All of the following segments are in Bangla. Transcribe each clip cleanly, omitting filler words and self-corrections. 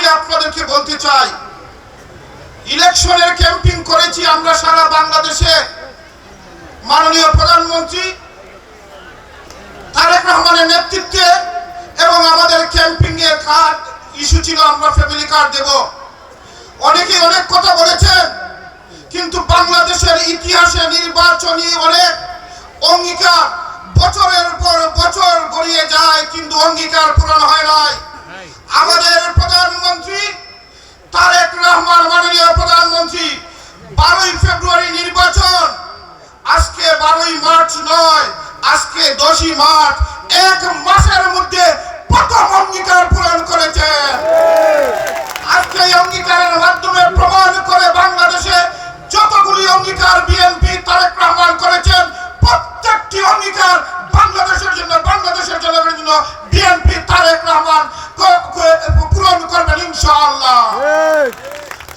আমি আপনাদেরকে বলতে চাই, ইলেকশনের ক্যাম্পিং করেছি আমরা সারা বাংলাদেশে। মাননীয় প্রধানমন্ত্রী তারেক রহমানের নেতৃত্বে এবং আমাদের ক্যাম্পিং এর কার্ড ইস্যু ছিল, আমরা ফ্যামিলি কার্ড দেব। অনেকে অনেক কথা বলেছেন, কিন্তু বাংলাদেশের ইতিহাসে নির্বাচনী অনেক অঙ্গীকার বছরের পর বছর গড়িয়ে যায়, কিন্তু অঙ্গীকার পূরণ হয় নাই। আমাদের প্রধানমন্ত্রী তারেক রহমান, মাননীয় প্রধানমন্ত্রী, 12ই ফেব্রুয়ারি নির্বাচন, আজকে 12ই মার্চ নয়, আজকে 10ই মার্চ, এক মাসের মধ্যে প্রথম অঙ্গীকার পূরণ করেছেন। আজকে এই অঙ্গীকারের মাধ্যমে প্রমাণ করে বাংলাদেশে যতগুলি অঙ্গীকার বিএনপি তারেক রহমান করেছেন, প্রত্যেকটি অঙ্গীকার বাংলাদেশের জন্য, বাংলাদেশের জনগণের জন্য বিএনপি তারেক রহমান পূরণ করবেন ইনশাআল্লাহ।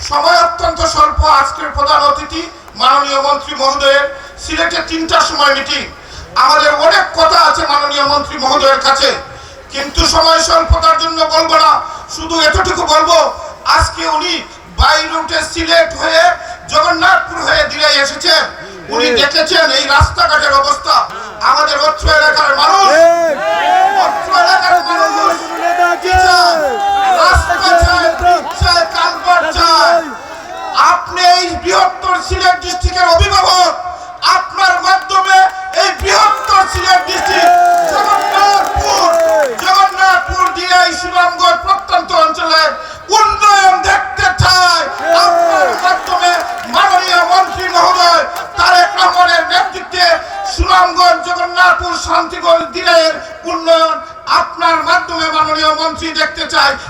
সময় অত্যন্ত স্বল্প। আজকের প্রধান অতিথি মাননীয় মন্ত্রী মহোদয়ের সিলেটে 3টার সময় মিটিং। আমাদের অনেক কথা আছে মাননীয় মন্ত্রী মহোদয়ের কাছে, কিন্তু সময় স্বল্পতার জন্য বলবো না। শুধু এতটুকু বলবো, আজকে উনি বাই রুটে সিলেট হয়ে জগন্নাথপুর হয়ে দিল্লি এসেছেন। উনি দেখেছেন এই রাস্তাঘাটের অবস্থা। আমাদের অত্র এলাকার মানুষ, অত্র এলাকার মানুষ রাস্তা চায়, কালভার্ট চায়। আপনি এই বৃহত্তর সিলেট ডিস্ট্রিক্টের অভিভাবক, আপনার মাধ্যমে এই বৃহত্তর সিলেট ডিস্ট্রিক্ট জগন্নাথপুর দিয়ে সুনামগঞ্জ প্রত্যন্ত অঞ্চলের উন্নয়ন দেখতে চায়। আপনার মাধ্যমে মাননীয় মন্ত্রী মহোদয় তারেক রহমানের নেতৃত্বে সুনামগঞ্জ, জগন্নাথপুর, শান্তিগঞ্জ, দিনাইয়ের উন্নয়ন আপনার মাধ্যমে মাননীয় মন্ত্রী দেখতে চায়।